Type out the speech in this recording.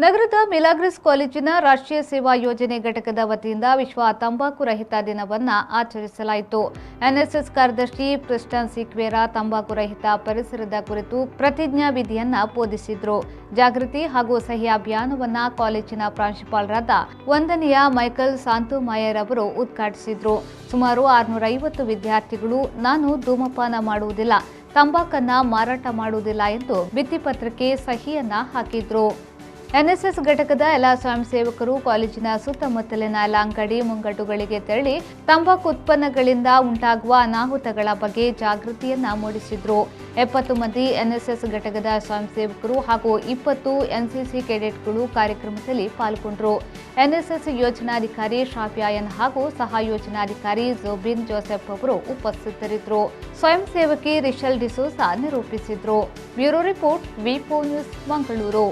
ನಗರದ ಮಿಲಾಗ್ರಿಸ್ ಕಾಲೇಜಿನ ರಾಷ್ಟ್ರೀಯ ಸೇವಾ ಯೋಜನೆ ಘಟಕದ ವತಿಯಿಂದ ವಿಶ್ವ ತಂಬಾಕು ರಹಿತ ದಿನವನ್ನು ಆಚರಿಸಲಾಯಿತು. ಎನ್ಎಸ್ಎಸ್ ಕಾರ್ಯದರ್ಶಿ ಪ್ರಿಸ್ಟನ್ ಸಿಕ್ವೇರಾ ತಂಬಾಕು ರಹಿತ ಪರಿಸರದ ಕುರಿತು ಪ್ರತಿಜ್ಞಾ ವಿಧಿಯನ್ನ ಬೋಧಿಸಿದ್ರು. ಜಾಗೃತಿ ಹಾಗೂ ಸಹಿ ಅಭಿಯಾನವನ್ನ ಕಾಲೇಜಿನ ಪ್ರಾಂಶುಪಾಲರಾದ ವಂದನೀಯ ಮೈಕಲ್ ಸಾಂತುಮಾಯರ್ ಅವರು ಉದ್ಘಾಟಿಸಿದ್ರು. ಸುಮಾರು 650 ವಿದ್ಯಾರ್ಥಿಗಳು ನಾನು ಧೂಮಪಾನ ಮಾಡುವುದಿಲ್ಲ, ತಂಬಾಕನ್ನ ಮಾರಾಟ ಮಾಡುವುದಿಲ್ಲ ಎಂದು ಭಿತ್ತಿಪತ್ರಕ್ಕೆ ಸಹಿಯನ್ನ ಹಾಕಿದ್ರು. ಎನ್ಎಸ್ಎಸ್ ಘಟಕದ ಎಲ್ಲ ಸ್ವಯಂ ಸೇವಕರು ಕಾಲೇಜಿನ ಸುತ್ತಮುತ್ತಲಿನ ಎಲ್ಲ ಅಂಗಡಿ ಮುಂಗಟ್ಟುಗಳಿಗೆ ತೆರಳಿ ತಂಬಾಕು ಉತ್ಪನ್ನಗಳಿಂದ ಉಂಟಾಗುವ ಅನಾಹುತಗಳ ಬಗ್ಗೆ ಜಾಗೃತಿಯನ್ನ ಮೂಡಿಸಿದ್ರು. 70 ಮಂದಿ ಎನ್ಎಸ್ಎಸ್ ಘಟಕದ ಸ್ವಯಂ ಸೇವಕರು ಹಾಗೂ 20 ಎನ್ಸಿಸಿ ಕೆಡೆಟ್ಗಳು ಕಾರ್ಯಕ್ರಮದಲ್ಲಿ ಪಾಲ್ಗೊಂಡರು. ಎನ್ಎಸ್ಎಸ್ ಯೋಜನಾಧಿಕಾರಿ ಶಾಫಿಯಾ ಎನ್ ಹಾಗೂ ಸಹ ಯೋಜನಾಧಿಕಾರಿ ಜೋಬಿನ್ ಜೋಸೆಫ್ ಅವರು ಉಪಸ್ಥಿತರಿದ್ದರು. ಸ್ವಯಂ ಸೇವಕಿ ರಿಷಲ್ ಡಿಸೋಸಾ ನಿರೂಪಿಸಿದ್ರು. ಬ್ಯೂರೋ ರಿಪೋರ್ಟ್ ವಿ4 ನ್ಯೂಸ್, ಮಂಗಳೂರು.